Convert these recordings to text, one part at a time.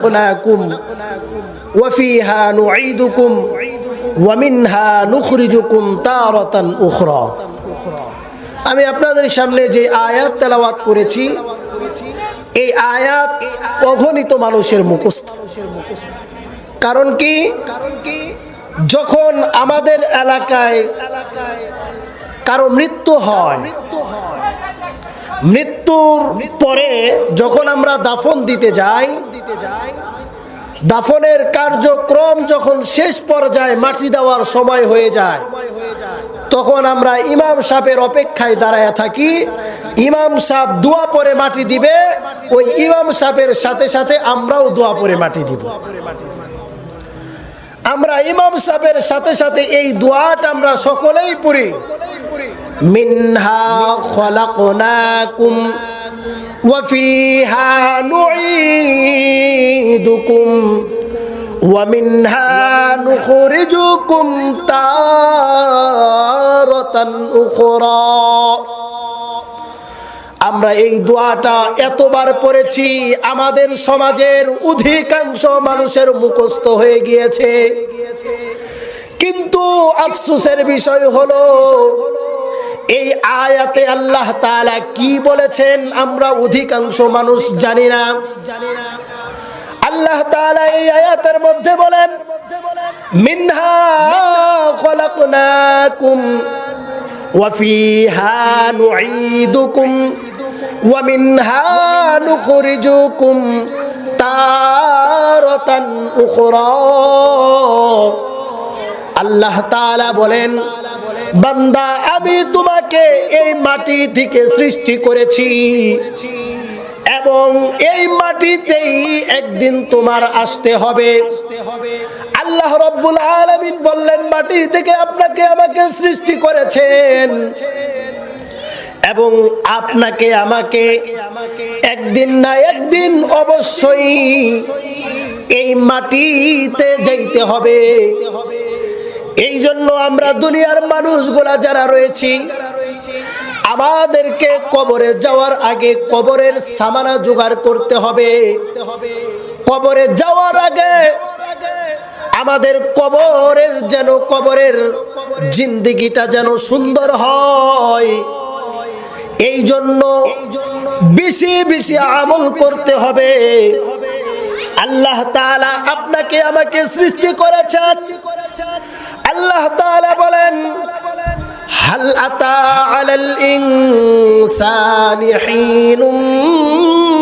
خلقناكم وفيها نعيدكم ومنها نخرجكم تارة أخرى। আমি আপনাদের সামনে যে আয়াত তেলাওয়াত করেছি এই আয়াত অগণিত মানুষের মুখস্থ। কারণ কি, যখন আমাদের এলাকায় কারো মৃত্যু হয়, মৃত্যুর পরে যখন আমরা দাফন দিতে যাই, দাফনের কার্যক্রম যখন শেষ পর্যায়ে মাটি দেওয়ার সময় হয়ে যায়, তখন আমরা ইমাম সাহেবের অপেক্ষায় দাঁড়ায় থাকি। ইমাম সাহেব দোয়া পরে মাটি দিবে, ওই ইমাম সাহেবের সাথে সাথে আমরাও দোয়া পরে মাটি দিব। আমরা ইমাম সাহেবের সাথে সাথে এই দোয়াটা আমরা সকলেই পড়ি। মিনহা খলাকনাকুম ওয়া ফিহা নুঈদুকুম ওয়া মিনহা নুখরিজুকুম তারাতান উখরা। আমরা এই দোয়াটা এতবার পড়েছি, আমাদের সমাজের অধিকাংশ মানুষের মুখস্থ হয়ে গিয়েছে। কিন্তু আফসোসের বিষয় হলো এই আয়াতে আল্লাহ তাআলা কি বলেছেন আমরা অধিকাংশ মানুষ জানি না। আল্লাহ তাআলা এই আয়াতের মধ্যে বলেন, মিনহা খলাকনাকুম ওয়া ফিহা নুঈদুকুম ওয়া মিনহা নুখরিজুকুম তারাতান উখরা। আল্লাহ তাআলা বলেন, বান্দা আমি তোমাকে এই মাটি থেকে সৃষ্টি করেছি এবং এই মাটিতেই একদিন তোমার আসতে হবে। আল্লাহ রাব্বুল আলামিন বললেন, মাটি থেকে আপনাকে আমাকে সৃষ্টি করেছেন এবং আপনাকে আমাকে একদিন না একদিন অবশ্যই এই মাটিতে যাইতে হবে। এই জন্য আমরা দুনিয়ার মানুষগুলা যারা রয়েছি, আমাদেরকে কবরে যাওয়ার আগে কবরের সামানা জোগাড় করতে হবে। কবরে যাওয়ার আগে আমাদের কবরের জিন্দেগিটা যেন সুন্দর হয়, এই জন্য বেশি বেশি আমল করতে হবে। আল্লাহ তাআলা আপনাকে আমাকে সৃষ্টি করেছেন। আল্লাহ তাআলা বলেন, হাল আতা আলাল ইনসানি হিনুম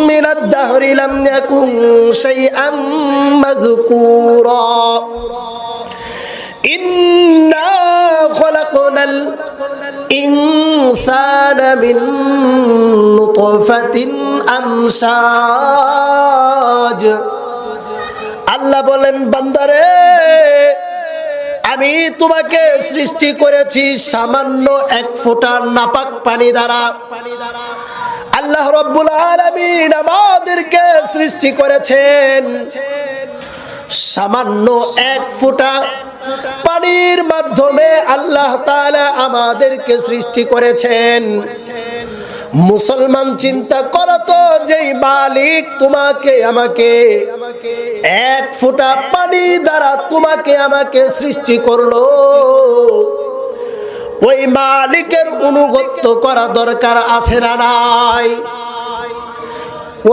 মিনাদ দাহরি লাম ইয়াকুন শাইআম মাযকুরা ইন্না খলাকনাল ইনসানা মিন নুতফাতিন আমশাজ। আল্লাহ বলেন, বান্দারে আমি তোমাকে সৃষ্টি করেছি সামান্য এক ফোঁটা নাপাক পানি দ্বারা। আল্লাহ রাব্বুল আলামিন আমাদেরকে সৃষ্টি করেছেন সামান্য এক ফোঁটা পানির মাধ্যমে। আল্লাহ তাআলা আমাদেরকে সৃষ্টি করেছেন। মুসলমান চিন্তা করো তো, যেই মালিক তোমাকে আমাকে এক ফোঁটা পানি দ্বারা তোমাকে আমাকে সৃষ্টি করলো, ওই মালিকের অনুগত্য করা দরকার আছে না নাই?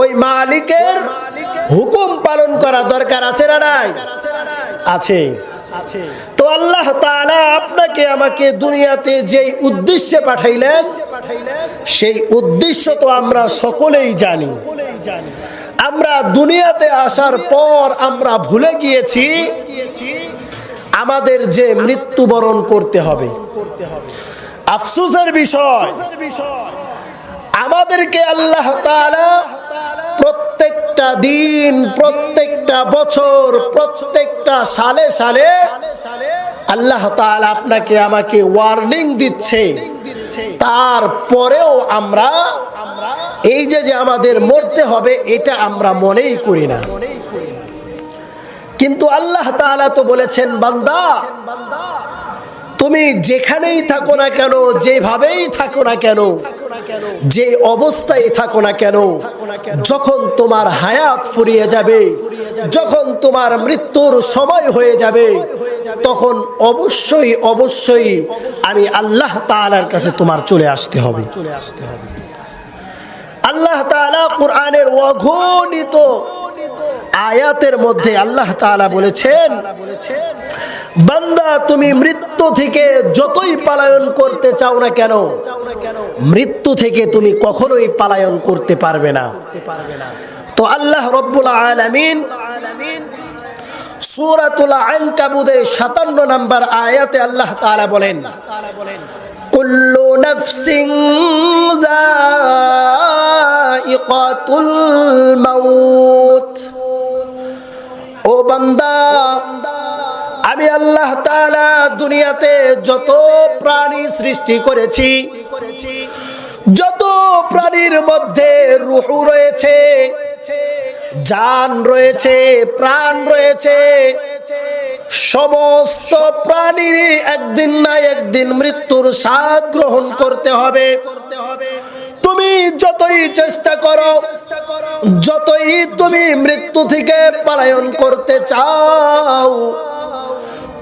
ওই মালিকের হুকুম পালন করা দরকার আছে না নাই? আছে। তো আল্লাহ তাআলা আপনাকে আমাকে দুনিয়াতে যেই উদ্দেশ্যে পাঠাইলেন, সেই উদ্দেশ্য তো আমরা সকলেই জানি। আমরা দুনিয়াতে আসার পর আমরা ভুলে গিয়েছি আমাদের যে মৃত্যুবরণ করতে হবে। আফসোসের বিষয়, আমাদেরকে আল্লাহ তাআলা প্রত্যেকটা দিন, প্রত্যেকটা বছর, প্রত্যেকটা সালে সালে আল্লাহ তাআলা আপনাকে আমাকে ওয়ার্নিং দিচ্ছে। তারপরেও আমরা এই যে আমাদের মরতে হবে এটা আমরা মনেই করি না। কিন্তু আল্লাহ তাআলা তো বলেছেন, বান্দা তুমি যেখানেই থাকো না কেন, যেভাবেই থাকো না কেন, যে অবস্থায় থাকো না কেন, যখন তোমার হায়াত ফুরিয়ে যাবে, যখন তোমার মৃত্যুর সময় হয়ে যাবে তখন অবশ্যই অবশ্যই আমি আল্লাহ তাআলার কাছে তোমার চলে আসতে হবে। আল্লাহ তাআলা কুরআনের অগণিত আয়াতের মধ্যে আল্লাহ তাআলা বলেছেন, বান্দা তুমি মৃত্যু থেকে যতই পলায়ন করতে চাও না কেন, মৃত্যু থেকে তুমি কখনোই পলায়ন করতে পারবে না। তো আল্লাহ রাব্বুল আলামিন সূরাতুল আনকাবুতের 57 নম্বর আয়াতে আল্লাহ তাআলা বলেন, কুল্লু নাফসিন যায়িকাতুল মাউত। ও বান্দা, আমি আল্লাহ তাআলা দুনিয়াতে যত প্রাণী সৃষ্টি করেছি, যত প্রাণীর মধ্যে রূহ রয়েছে, জান রয়েছে, প্রাণ রয়েছে, সমস্ত প্রাণীর একদিন না একদিন মৃত্যুর স্বাদ গ্রহণ করতে হবে। তুমি যতই চেষ্টা করো, যতই তুমি মৃত্যু থেকে পলায়ন করতে চাও,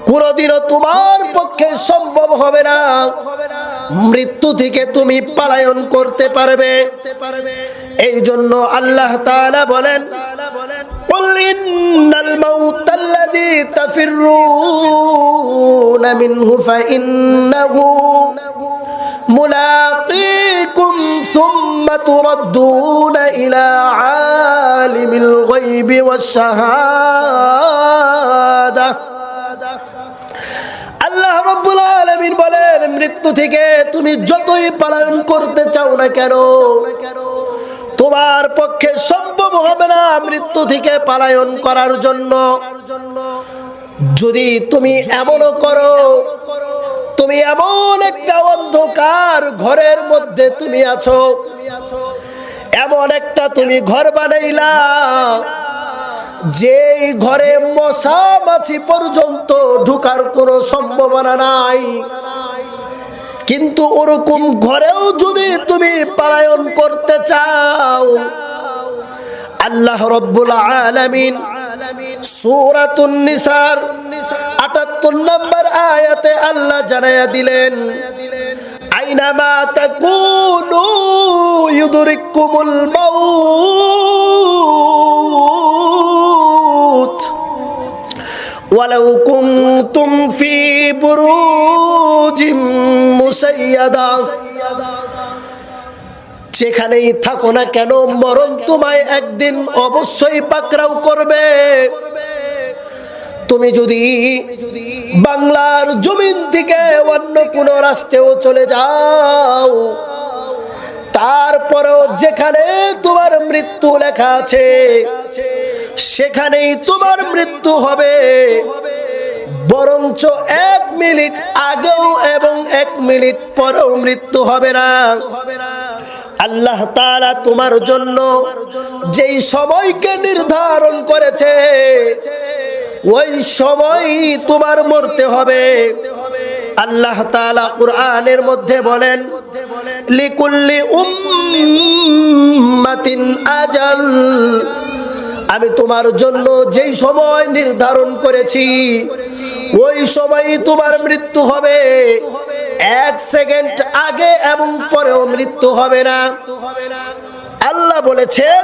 কোনদিনও তোমার পক্ষে সম্ভব হবে না মৃত্যু থেকে তুমি পলায়ন করতে পারবে। এই জন্য আল্লাহ তাআলা বলেন, কুল ইন্নাল মাউতাল্লাযী তাফিররুনা মিনহু ফাইন্নাহু মুলাকীকুম সুম্মা তুরাদ্দুনা ইলা আলিমিল গায়বি ওয়াশ শাহাদা। আল্লাহ রাব্বুল আলামিন বলেন, মৃত্যু থেকে তুমি যতই পলায়ন করতে চাও না কেন, তোমার পক্ষে সম্ভব হবে না মৃত্যু থেকে পলায়ন করার জন্য। যদি তুমি এমনও করো, তুমি এমন একটা অন্ধকার ঘরের মধ্যে তুমি আছো, এমন একটা তুমি ঘর বানাইলা যে ঘরে মশা মাছি পর্যন্ত ঢোকার কোনো সম্ভাবনা নাই, কিন্তু ওরকম ঘরেও যদি তুমি পলায়ন করতে চাও, আল্লাহ রাব্বুল আলামিন সূরাতুন নিসার ৭৮ নম্বর আয়াতে আল্লাহ জানায়া দিলেন, আইনামা তাকুনু ইউদরিকুমুল মাউত ওয়ালাউ কুনতুম ফি বুরুজিম মুসাইয়াদা। যেখানেই থাকো না কেন, মরণ তোমায় একদিন অবশ্যই পাকড়াও করবে। তুমি যদি বাংলার জমিন থেকে অন্য কোন রাষ্ট্রেও চলে যাও, তারপরেও যেখানে তোমার মৃত্যু লেখা আছে সেখানেই তোমার মৃত্যু হবে। বরঞ্চ 1 মিনিট আগেও এবং 1 মিনিট পরেও মৃত্যু হবে না। আল্লাহ তাআলা তোমার জন্য যেই সময়কে নির্ধারণ করেছে, ওই সময় তোমার মরতে হবে। আল্লাহ তাআলা কুরআনের মধ্যে বলেন, লিকুল্লি উম্মাতিন আজাল। আমি তোমার জন্য যেই সময় নির্ধারণ করেছি, ওই সময়ই তোমার মৃত্যু হবে। 1 সেকেন্ড আগে এবং পরেও মৃত্যু হবে না। আল্লাহ বলেছেন,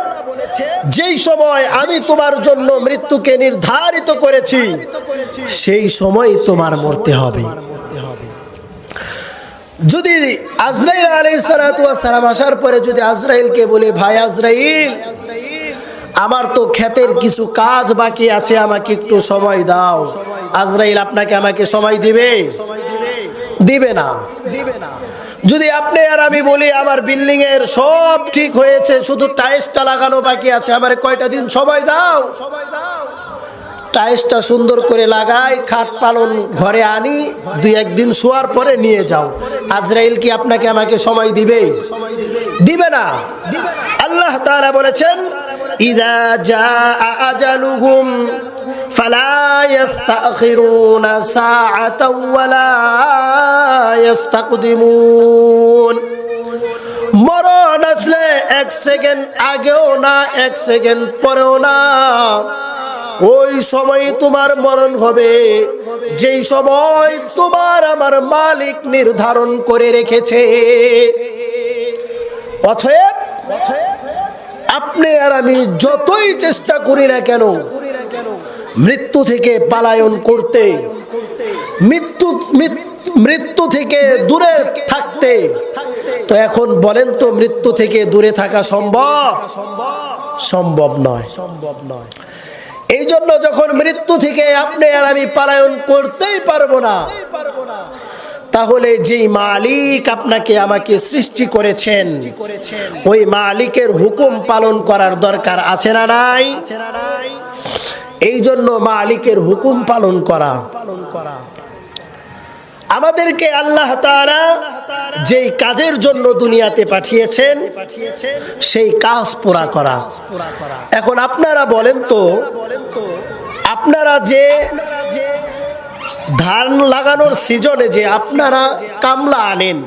যেই সময় আমি তোমার জন্য মৃত্যুকে নির্ধারিত করেছি, সেই সময় তোমার মরতে হবে। যদি আজরাইল আলাইহিস সালাতু ওয়াস সালাম আসার পরে যদি আজরাইলকে বলে, ভাই আজরাইল, আমার তো ক্ষেতের কিছু কাজ বাকি আছে, আমাকে একটু সময় দাও, আজরাইল আপনাকে আমাকে সময় দিবে? দিবে না। যদি আপনি আর আমি বলি, আমার বিল্ডিং এর সব ঠিক হয়েছে, শুধু টাইলসটা লাগানো বাকি আছে, আমারে কয়টা দিন সময় দাও, টাইলসটা সুন্দর করে লাগাই, খাট পালন ঘরে আনি, 2-1 দিন শোয়ার পরে নিয়ে যাও, আজরাইল কি আপনাকে আমাকে সময় দিবে? দিবে না। আল্লাহ তাআলা বলেছেন, ইযা জাআ আজালুহুম ফালা ইস্তাখিরুনা সাআতাও ওয়ালা ইস্তাকদিমুন। মরণ আসলে 1 সেকেন্ড আগেও না, 1 সেকেন্ড পরেও না। ওই সময় তোমার মরণ হবে যেই সময় তোমার আমার মালিক নির্ধারণ করে রেখেছে। অতএব আপনি আর আমি যতই চেষ্টা করি না কেন মৃত্যু থেকে পলায়ন করতে, মৃত্যু থেকে দূরে থাকতে, তো এখন বলেন তো মৃত্যু থেকে দূরে থাকা সম্ভব? সম্ভব নয়। এই জন্য যখন মৃত্যু থেকে আপনি আর আমি পলায়ন করতেই পারবো না, তাহলে যেই মালিক আপনাকে আমাকে সৃষ্টি করেছেন ওই মালিকের হুকুম পালন করার দরকার আছে না নাই? এই জন্য মালিকের হুকুম পালন করা, আমাদেরকে আল্লাহ তাআলা যেই কাজের জন্য দুনিয়াতে পাঠিয়েছেন সেই কাজ পুরা করা। এখন আপনারা বলেন তো, আপনারা যে ধান লাগানোর সিজনে যে আপনারা কামলা আনেন,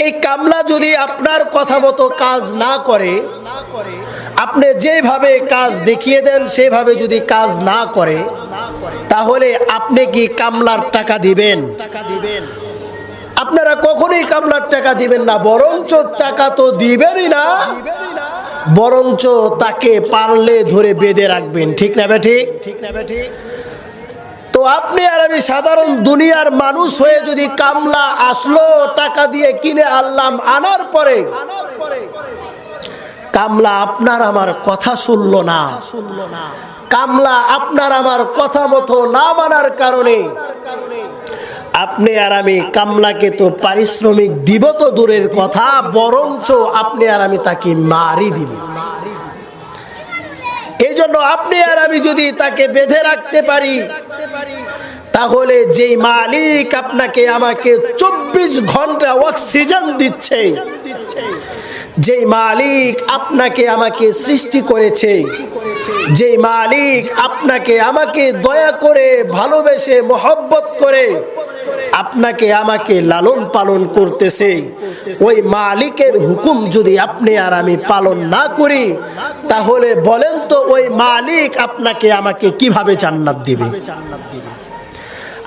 এই কামলা যদি আপনার কথা মতো কাজ না করে, আপনি যেভাবে কাজ দেখিয়ে দেন সেভাবে যদি কাজ না করে, তাহলে আপনি কি কামলার টাকা দিবেন? আপনারা কখনোই কামলার টাকা দিবেন না, বরঞ্চ টাকা তো দিবেনই না, বরঞ্চ তাকে পারলে ধরে বেঁধে রাখবেন। ঠিক না ঠিক? তো আপনি আর আমি সাধারণ দুনিয়ার মানুষ হয়ে যদি কামলা আসলো টাকা দিয়ে কিনে আনলাম, আনার পরে কামলা আপনার আমার কথা শুনলো না, কামলা আপনার আমার কথা মতো না মানার কারণে আপনি আর আমি কামলাকে তো পারিশ্রমিক দিব তো দূরের কথা, বরঞ্চ আপনি আর আমি তাকে মারি দিব। এই জন্য আপনি আর আমি যদি তাকে বেঁধে রাখতে পারি, তাহলে যেই মালিক আপনাকে আমাকে 24 ঘন্টা অক্সিজেন দিচ্ছে, যেই মালিক আপনাকে আমাকে সৃষ্টি করেছে, যেই মালিক আপনাকে আমাকে দয়া করে ভালোবেসে মহব্বত করে আপনাকে আমাকে লালন পালন করতেছে, ওই মালিকের হুকুম যদি আপনি আর আমি পালন না করি, তাহলে বলেন তো ওই মালিক আপনাকে আমাকে কিভাবে জান্নাত দিবে?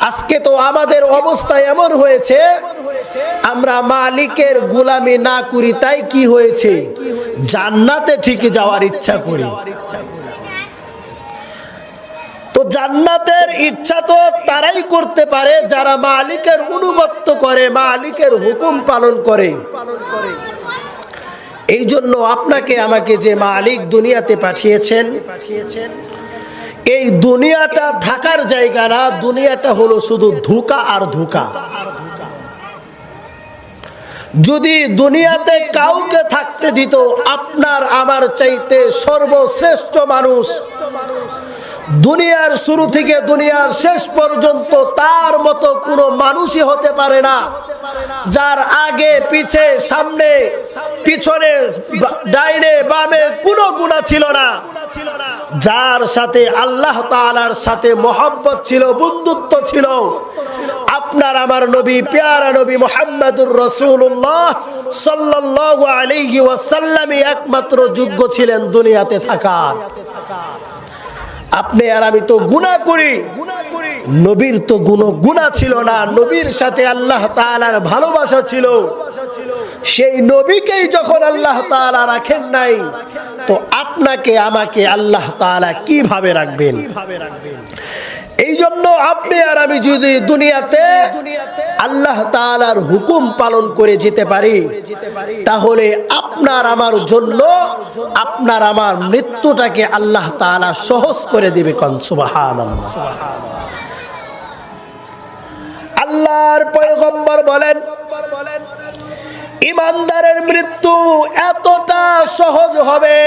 আজকে তো আমাদের অবস্থা এমন হয়েছে, আমরা মালিকের গোলামি না করি, তাই কি হয়েছে? জান্নাতে ঠিকই যাওয়ার ইচ্ছা করি। তো জান্নাতের ইচ্ছা তো তারাই করতে পারে যারা মালিকের অনুগত্য করে, মালিকের হুকুম পালন করে। এই জন্য আপনাকে আমাকে যে মালিক দুনিয়াতে পাঠিয়েছেন, এই দুনিয়াটা থাকার জায়গা না, দুনিয়াটা হলো শুধু ধোঁকা আর ধোঁকা। যদি দুনিয়াতে কাউকে থাকতে দিত আপনার আমার চাইতে সর্বশ্রেষ্ঠ মানুষ, দুনিয়ার শুরু থেকে দুনিয়ার শেষ পর্যন্ত তার মতো কোনো মানুষই হতে পারে না, যার আগে পিছে সামনে পিছনে ডাইনে বামে কোনো গুনাহ ছিল না, যার সাথে আল্লাহ তাআলার সাথে মহব্বত ছিল, বন্ধুত্ব ছিল। আপনার আমার নবী, প্যারা নবী মুহাম্মদুর রাসূলুল্লাহ সাল্লাল্লাহু আলাইহি ওয়াসাল্লামই একমাত্র যোগ্য ছিলেন দুনিয়াতে থাকার। আপনি আর আমি তো গুনাহ করি, নবীর তো গুনাহ ছিল না, নবীর সাথে আল্লাহ তাআলার ভালোবাসা ছিল। সেই নবীকেই যখন আল্লাহ তাআলা রাখেন নাই, তো আপনাকে আমাকে আল্লাহ তাআলা কিভাবে রাখবেন? এই জন্য আপনি আর আমি যদি দুনিয়াতে আল্লাহ তাআলার হুকুম পালন করে যেতে পারি, তাহলে আপনার আমার জন্য আপনার আমার মৃত্যুটাকে আল্লাহ তাআলা সহজ করে দিবে। কোন সুবহানাল্লাহ। আল্লাহর পয়গম্বর বলেন, ঈমানদারের মৃত্যু এতটা সহজ হবে,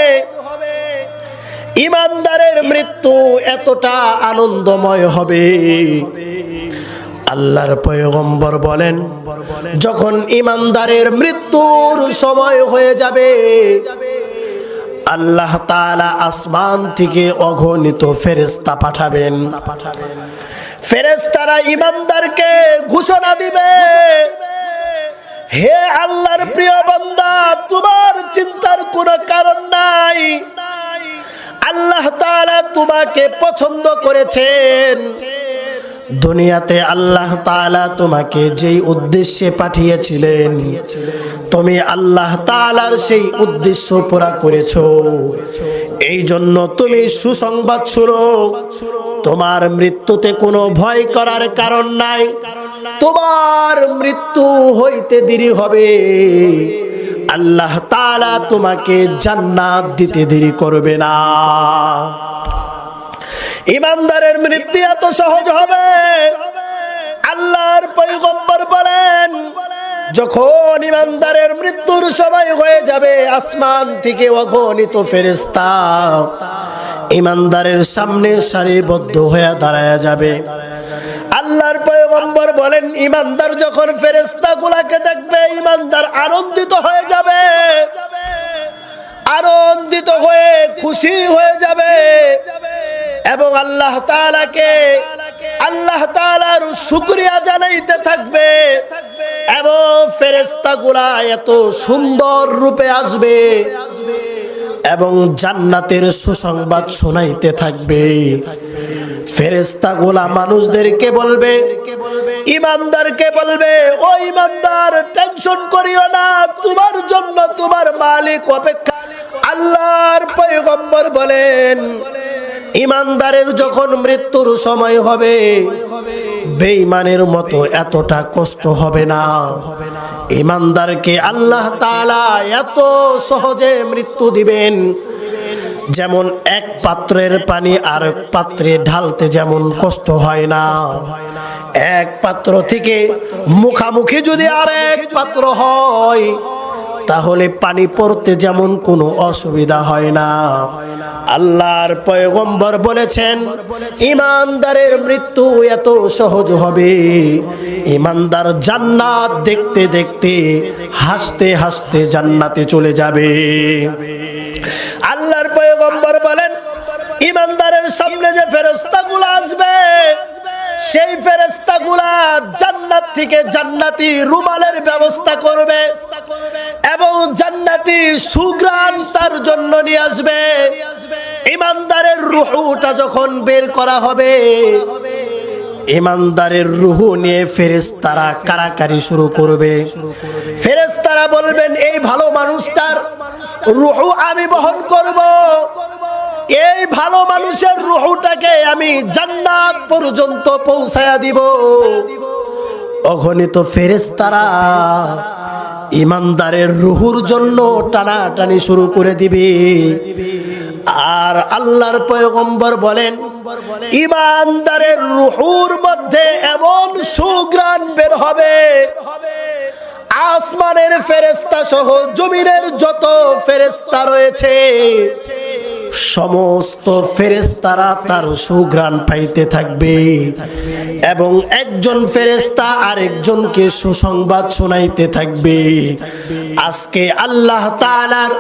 ঈমানদারের মৃত্যু এতটা আনন্দময় হবে। আল্লাহর পয়গম্বর বলেন, যখন ঈমানদারের মৃত্যুর সময় হয়ে যাবে, আল্লাহ তাআলা আসমান থেকে অগণিত ফেরেশতা পাঠাবেন। ফেরেশতারা ঈমানদারকে ঘোষণা দিবে, হে আল্লাহর প্রিয় বান্দা, তোমার চিন্তার কোনো কারণ নাই, আল্লাহ তাআলা তোমাকে পছন্দ করেছেন। দুনিয়াতে আল্লাহ তাআলা তোমাকে যেই উদ্দেশ্যে পাঠিয়েছিলেন, তুমি আল্লাহ তাআলার সেই উদ্দেশ্য পুরা করেছো। এই জন্য তুমি সুসংবাদ শুনো, তোমার মৃত্যুতে কোনো ভয় করার কারণ নাই। তোমার মৃত্যু হইতে দেরি হবে, আল্লাহ তাআলা তোমাকে জান্নাত দিতে দেরি করবে না। ইমানদারের মৃত্যু এত সহজ হবে। আল্লাহর পয়গম্বর বলেন, যখন ইমানদারের মৃত্যুর সময় হয়ে যাবে, আসমান থেকে অগণিত ফেরেশতা ইমানদারের সামনে সারিবদ্ধ হয়ে দাঁড়ায় যাবে। আল্লাহর পয়গম্বর বলেন, ইমানদার যখন ফেরেশতাগুলোকে দেখবে, ইমানদার আনন্দিত হয়ে যাবে, আনন্দিত হয়ে খুশি হয়ে যাবে এবং আল্লাহ তাআলার শুকরিয়া জানাইতে থাকবে এবং ফেরেশতাগুলা এত সুন্দর রূপে আসবে এবং জান্নাতের সুসংবাদ শোনাইতে থাকবে। ফেরেশতাগুলা মানুষদেরকে বলবে, ইমানদারকে বলবে, ও ইমানদার, টেনশন করিও না, তোমার জন্য তোমার মালিক অপেক্ষা। আল্লাহর পয়গম্বর বলেন, ইমানদারের যখন মৃত্যুর সময় হবে, বেঈমানের মতো এতটা কষ্ট হবে না। ইমানদারকে আল্লাহ তাআলা এত সহজে মৃত্যু দিবেন, যেমন এক পাত্রের পানি আরেক পাত্রে ঢালতে যেমন কষ্ট হয় না, এক পাত্র থেকে মুখামুখি যদি আরেক পাত্র হয়, তাহলে পানি পড়তে যেমন কোনো অসুবিধা হয় না। আল্লাহর পয়গম্বর বলেছেন, ইমানদারের মৃত্যু এত সহজ হবে, ইমানদার জান্নাত দেখতে দেখতে হাসতে হাসতে জান্নাতে চলে যাবে। আল্লাহর পয়গম্বর বলেন, ইমানদারের সামনে যে ফেরেশতাগুলো আসবে, সেই ফেরেশতাগুলা জান্নাত থেকে জান্নাতি রুমালের ব্যবস্থা করবে এবং জান্নাতি সুঘ্রাণ তার জন্য নিয়ে আসবে। ইমানদারের রূহটা যখন বের করা হবে, ইমানদারের রূহ নিয়ে ফেরেশতারা কারাকারি শুরু করবে। ফেরেশতারা বলবেন, এই ভালো মানুষটার রূহ আমি বহন করব, এই ভালো মানুষের রূহটাকে আমি জান্নাত পর্যন্ত পৌঁছায়া দিব। অগণিত ফেরেশতারা ইমানদারের রূহুর জন্য টানাটানি শুরু করে দিবে। আর আল্লাহর পয়গম্বর বলেন, ইমানদারের রূহুর মধ্যে এমন সুঘ্রাণ বের হবে, আসমানের ফেরেশতা সহ জমিনের যত ফেরেশতা রয়েছে, সমস্ত ফেরেশতারা তার সুঘ্রাণ পাইতে থাকবে এবং একজন ফেরেশতা আরেকজনকে সুসংবাদ শোনাইতে থাকবে। আজকে আল্লাহ তাআলার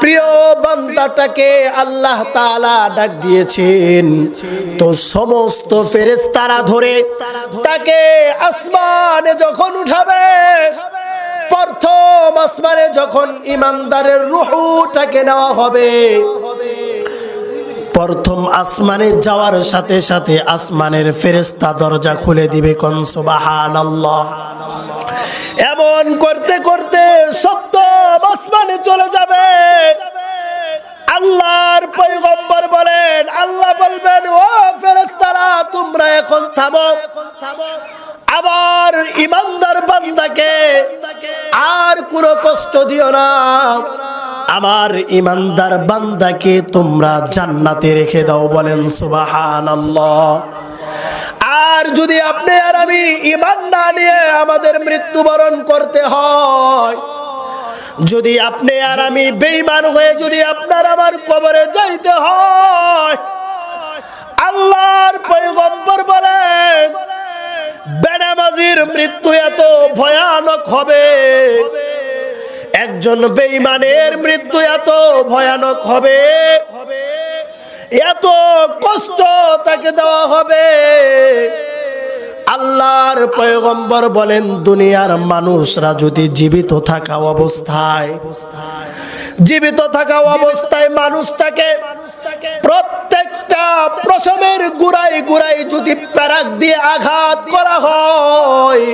প্রিয় বান্দাটাকে আল্লাহ তাআলা ডাক দিয়েছেন, তো সমস্ত ফেরেশতারা ধরে তাকে আসমানে যখন উঠাবে, প্রথম আসমানে যখন ইমানদারের রূহটাকে নেওয়া হবে, প্রথম আসমানে যাওয়ার সাথে সাথে আসমানের ফেরেশতা দরজা খুলে দিবে। কোন সুবহানাল্লাহ। এমন করতে করতে সপ্তম আসমানে চলে যাবে। আল্লাহর পয়গম্বর বলেন, আল্লাহ বলবেন, ও ফেরেশতারা, তোমরা এখন থামো, আবার ইমানদার বান্দাকে আর কোনো কষ্ট দিও না, আমার ইমানদার বান্দাকে তোমরা জান্নাতে রেখে দাও। বলেন সুবহানাল্লাহ। আর যদি আপনি আর আমি ঈমান না নিয়ে আমাদের মৃত্যুবরণ করতে হয়, যদি আপনি আর আমি বেঈমান হয়ে যদি আপনার আমার কবরে যাইতে হয়, আল্লাহর পয়গম্বর বলেন, বেনামাজির মৃত্যু এত ভয়ানক হবে, একজন বেঈমানের মৃত্যু এত ভয়ানক হবে, এত কষ্ট তাকে দেওয়া হবে। আল্লাহর পয়গম্বর বলেন, দুনিয়ার মানুষরা যদি জীবিত থাকা অবস্থায় জীবিত থাকা অবস্থায় মানুষটাকে প্রত্যেকটা প্রসবের গোড়ায় গোড়ায় যদি প্যারাক দিয়ে আঘাত করা হয়,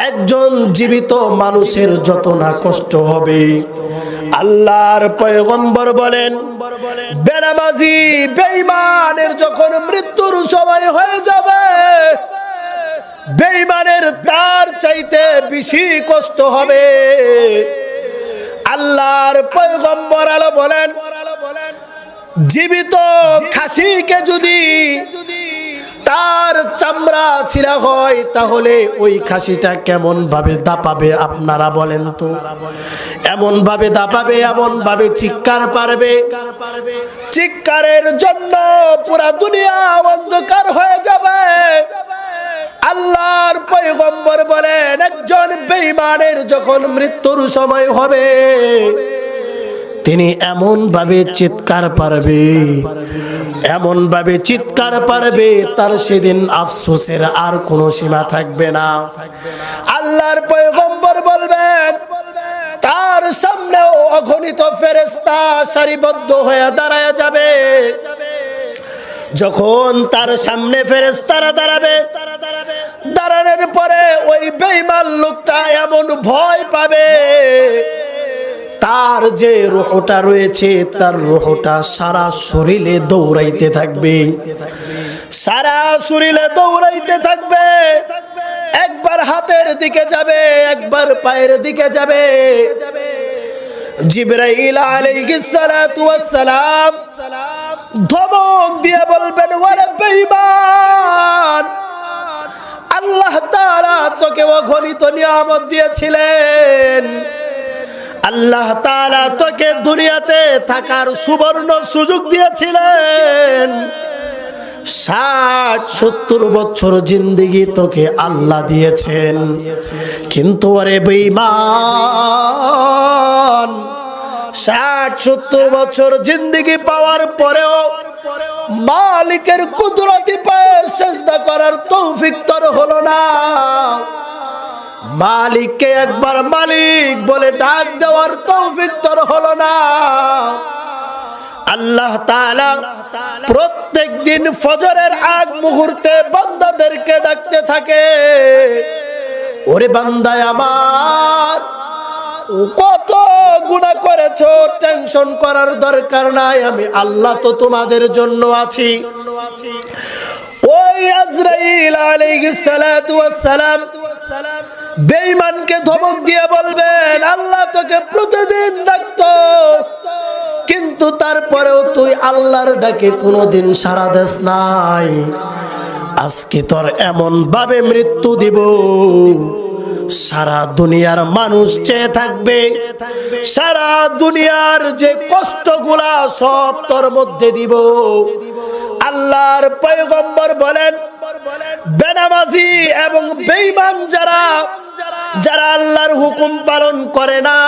একজন জীবিত মানুষের যত না কষ্ট হবে, আল্লাহর পয়গম্বর বলেন বেনামাজি বেঈমানের যখন মৃত্যুর সময় হয়ে যাবে, বেঈমানের তার চাইতে বেশি কষ্ট হবে। আল্লাহর পয়গম্বর আলো বলেন জীবিত খাসিকে যদি তার চামড়া ছিঁড়া হয়, তাহলে ওই খাসিটা কেমন ভাবে দাপাবে আপনারা বলেন তো? এমন ভাবে দাপাবে, এমন ভাবে চিৎকার পারবে, চিৎকারের জন্য পুরা দুনিয়া অন্ধকার হয়ে যাবে। আল্লাহর পয়গম্বর বলেন একজন বেঈমানের যখন মৃত্যুর সময় হবে, তিনি এমন ভাবে চিৎকার পারবে, এমন ভাবে চিৎকার পারবে, তার সেদিন আফসোসের আর কোনো সীমা থাকবে না। আল্লাহর পয়গম্বর বলবেন তার সামনেও অগণিত ফেরেশতা সারিবদ্ধ হয়ে দাঁড়ায় যাবে। যখন তার সামনে ফেরেশতারা দাঁড়াবে, দাঁড়ানোর পরে ওই বেঈমান লোকটা এমন ভয় পাবে, তার যে রূহটা রয়েছে, তার রূহটা সারা শরীরে দৌড়াইতে থাকবে, সারা শরীরে দৌড়াইতে থাকবে। একবার হাতের দিকে যাবে, একবার পায়ের দিকে যাবে। জিবরাইল আলাইহিস সালাতু ওয়াস সালাম ধমক দিয়ে বলবেন ওরে বেঈমান, আল্লাহ তাআলা তোকে অগণিত নিয়ামত দিয়েছিলেন, আল্লাহ তাআলা তোকে দুনিয়াতে থাকার সুবর্ণ সুযোগ দিয়েছিলেন, 60-70 বছর জিন্দেগি তোকে আল্লাহ দিয়েছেন, কিন্তু ওরে বেঈমান 60-70 বছর জিন্দেগি পাওয়ার পরেও মালিকের কুদরতি পায়ে সিজদা করার তৌফিক তোর হলো না। মালিককে একবার মালিক বলে ডাক দেওয়ার তৌফিক তোর হলো না। আল্লাহ তাআলা প্রত্যেক দিন ফজরের আগ মুহূর্তে বান্দাদেরকে ডাকতে থাকে, ওরে বান্দায় আমার, কত গুনাহ করেছো, টেনশন করার দরকার নাই, আমি আল্লাহ তো তোমাদের জন্য আছি। ওই আজরাইল আলাইহিস সালাতু ওয়াস সালাম বেঈমানকে ধমক দিয়ে বলবেন আল্লাহ তোকে প্রতিদিন ডাকতো, কিন্তু তারপরেও তুই আল্লাহর ডাকে কোনোদিন সাড়া দেস নাই, আজকে তোর এমন ভাবে মৃত্যু দিব সারা দুনিয়ার মানুষ চেয়ে থাকবে, সারা দুনিয়ার যে কষ্টগুলা সব তোর মধ্যে দিব। আল্লাহর পয়গম্বর বলেন বেনামাজি এবং বেঈমান যারা আল্লাহর হুকুম পালন করে না,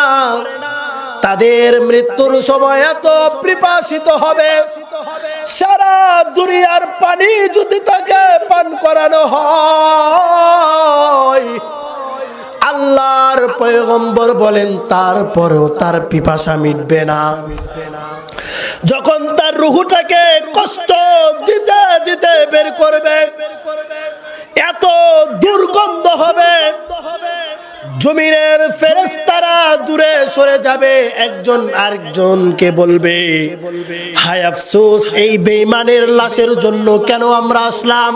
তাদের মৃত্যুর সময় এত পিপাসিত হবে, সারা দুনিয়ার পানি যদি তাকে পান করানো হয়, আল্লাহর পয়গম্বর বলেন তারপরেও তার পিপাসা মিটবে না। যখন তার রূহটাকে কষ্ট দিতে দিতে বের করবে, এত দুর্গন্ধ হবে, জমিনের ফেরেশতারা দূরে সরে যাবে, একজন আরেকজনকে বলবে হায় আফসোস, এই বেঈমানের লাশের জন্য কেন আমরা আসলাম,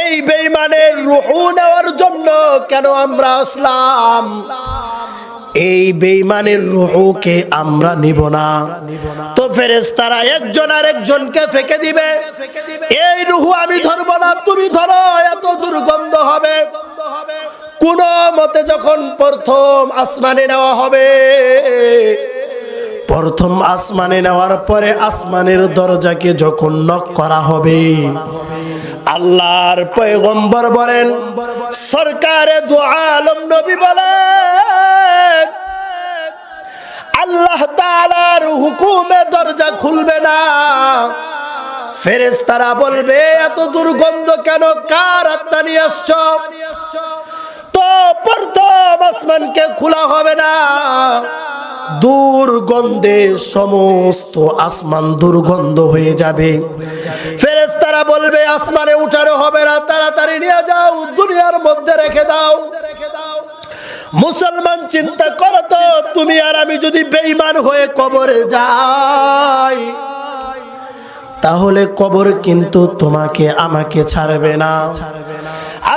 এই বেঈমানের রূহ নেওয়ার জন্য কেন আমরা আসলাম, এই বেঈমানের রূহকে আমরা নিব না। তো ফেরেশতারা একজন আরেকজনকে ফেকে দিবে, এই রূহ আমি ধরবো না, তুমি ধরো, এত দুর্গন্ধ হবে। কোন মতে যখন প্রথম আসমানে নেওয়া হবে, প্রথম আসমানে নেওয়ার পরে আসমানের দরজাকে যখন নক করা হবে, আল্লাহর পয়গম্বর বলেন, সরকারে দু আলম নবী বলেন, আল্লাহ তাআলার হুকুমে দরজা খুলবে না। ফেরেশতারা বলবে এত দুর্গন্ধ কেন, কার আত্মা নিয়ে আসছো? তো প্রথম আসমানকে খোলা হবে না, দুর্গন্ধে সমস্ত আসমান দুর্গন্ধ হয়ে যাবে। ফেরেশতারা বলবে আসমানে উঠানো হবে না, তাড়াতাড়ি নিয়ে যাও, দুনিয়ার মধ্যে রেখে দাও। মুসলমান চিন্তা করো তো, তুমি আর আমি যদি বেঈমান হয়ে কবরে যাই, তাহলে কবর কিন্তু তোমাকে আমাকে ছাড়বে না।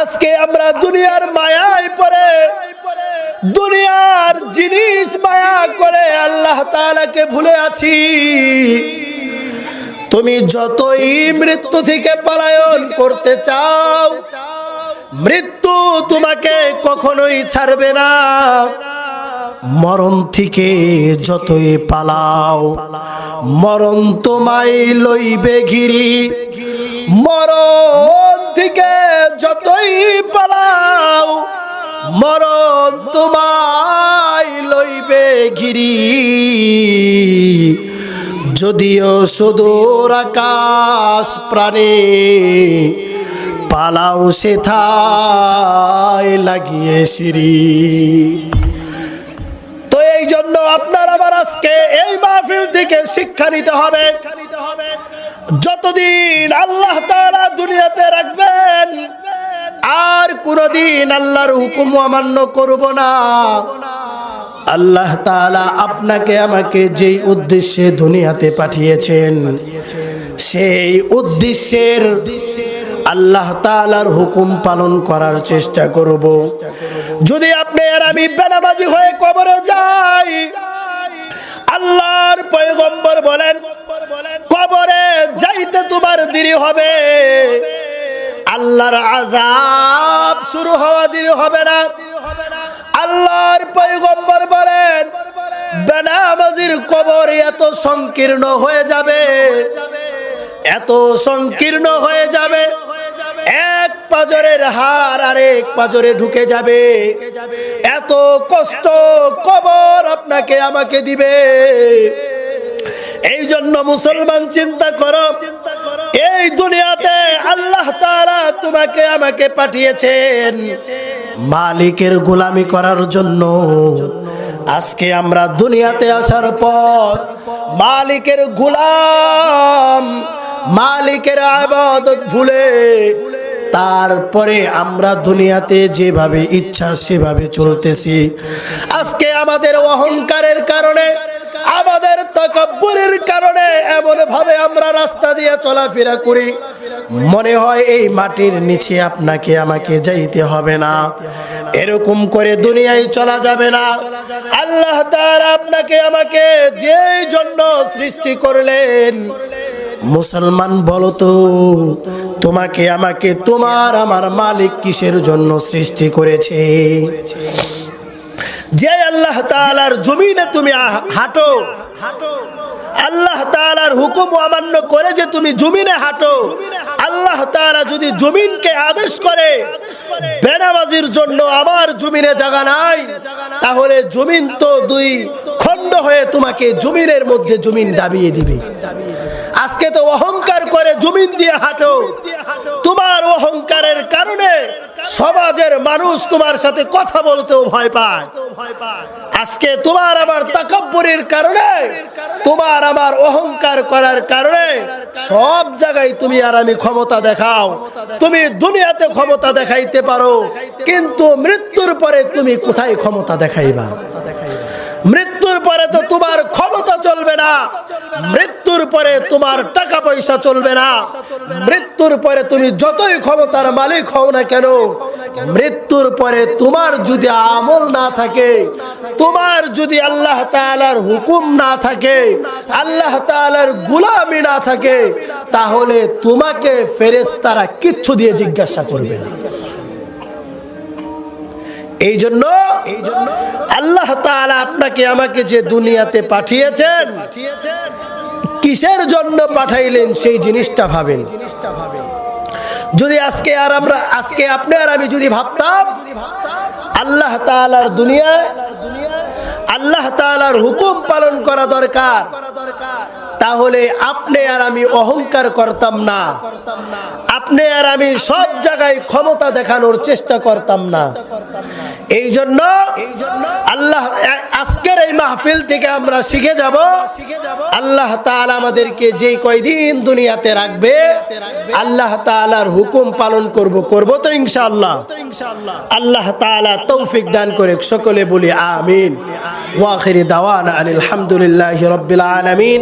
আজকে আমরা দুনিয়ার মায়ায় পড়ে, দুনিয়ার জিনিস মায়া করে আল্লাহ তাআলাকে ভুলে আছি। তুমি যতই মৃত্যু থেকে পলায়ন করতে চাও, মৃত্যু তোমাকে কখনোই ছাড়বে না। মরণ থেকে যতই পালাও, মরণ তোমায় লইবে ঘিরি। মরণ থেকে যতই পালাও, মরণ তোমায় লইবে ঘিরি। যদিও সুদূর আকাশ প্রাণে, পালাও সেথায় লাগিয়ে সিঁড়ি। তো এই জন্য আপনার আমার আজকে এই মাহফিল থেকে শিক্ষা নিতে হবে, যতদিন আল্লাহ তাআলা দুনিয়াতে রাখবেন আর কোনদিন আল্লাহর হুকুম অমান্য করব না। আল্লাহ তাআলা আপনাকে আমাকে যেই উদ্দেশ্যে দুনিয়াতে পাঠিয়েছেন, সেই উদ্দেশ্যের আল্লাহ তাআলার হুকুম পালন করার চেষ্টা করব। যদি আপনি আর আমি বেনামাজি হয়ে কবরে যাই, আল্লাহর পয়গম্বর বলেন কবরে যাইতে তোমার দেরি হবে, আল্লাহর আযাব শুরু হওয়া দেরি হবে না। আল্লাহর পয়গম্বর বলেন বেনামাজির কবর এত সংকীর্ণ হয়ে যাবে, এত সংকীর্ণ হয়ে যাবে, এক পাজরের হাড় আরেক পাজরে ঢুকে যাবে। এত কষ্ট কবর আপনাকে আমাকে দিবে। এই জন্য মুসলমান চিন্তা করো, এই দুনিয়াতে আল্লাহ তাআলা তোমাকে আমাকে পাঠিয়েছেন মালিকের গোলামি করার জন্য। আজকে আমরা দুনিয়াতে আসার পর মালিকের গোলাম, মালিকের ইবাদত ভুলে তারপরে আমরা দুনিয়াতে যেভাবে ইচ্ছা সেভাবে চলতেছি। আজকে আমাদের অহংকারের কারণে, আমাদের তাকাব্বুরের কারণে এমন ভাবে আমরা রাস্তা দিয়ে চলাফেরা করি, মনে হয় এই মাটির নিচে আপনাকে আমাকে যাইতে হবে না। এরকম করে দুনিয়ায় চলা যাবে না। আল্লাহ তাআলা আপনাকে আমাকে যেই জন্য সৃষ্টি করলেন, মুসলমান বলো তো, তোমাকে আমাকে তোমার আমার মালিক কিসের জন্য সৃষ্টি করেছে? যে আল্লাহ তাআলার জমিনে তুমি হাঁটো, আল্লাহ তাআলার হুকুম অমান্য করে যে তুমি জমিনে হাঁটো, আল্লাহ তাআলা যদি জমিনকে আদেশ করে বেনামাজির জন্য আমার জমিনে জায়গা নাই, তাহলে জমিন তো দুই খণ্ড হয়ে তোমাকে জমিনের মধ্যে জমিন দাবিয়ে দিবে। আজকে তো অহংকার করে জমিন দিয়ে হাঁটো, তোমার অহংকারের কারণে সমাজের মানুষ তোমার সাথে কথা বলতেও ভয় পায়। আজকে তোমার আমার তাকাব্বুরের কারণে, তোমার আমার অহংকার করার কারণে সব জায়গায় তুমি আর আমি ক্ষমতা দেখাও। তুমি দুনিয়াতে ক্ষমতা দেখাইতে পারো, কিন্তু মৃত্যুর পরে তুমি কোথায় ক্ষমতা দেখাইবা? মৃত্যুর পরে তো তোমার ক্ষমতা চলবে না, মৃত্যুর পরে তোমার টাকা পয়সা চলবে না, মৃত্যুর পরে তুমি যতই ক্ষমতার মালিক হও না কেন, মৃত্যুর পরে তোমার যদি আমল না থাকে, তোমার যদি আল্লাহ তাআলার হুকুম না থাকে, আল্লাহ তাআলার গোলামি না থাকে, তাহলে তোমাকে ফেরেশতারা কিচ্ছু দিয়ে জিজ্ঞাসা করবে না। এই জন্য আল্লাহ তাআলা আপনাকে আমাকে যে দুনিয়াতে পাঠিয়েছেন, কিসের জন্য পাঠাইলেন সেই জিনিসটা ভাবেন। যদি আজকে আপনি আর আমি যদি ভাবতাম আল্লাহ তাআলার দুনিয়ায় আল্লাহ তাআলার হুকুম পালন করা দরকার, তাহলে আপনি আর আমি অহংকার করতাম না, আপনি আর আমি সব জায়গায় ক্ষমতা দেখানোর চেষ্টা করতাম না। এই জন্য আল্লাহ আজকের এই মাহফিল থেকে আমরা শিখে যাব আল্লাহ তাআলা আমাদেরকে যেই কয়দিন দুনিয়াতে রাখবে আল্লাহ তাআলার হুকুম পালন করব তো ইনশাআল্লাহ। আল্লাহ তাআলা তৌফিক দান করে সকলে বলি আমিন। ওয়া আখিরি দাওয়ানা আলহামদুলিল্লাহি রাব্বিল আলামিন।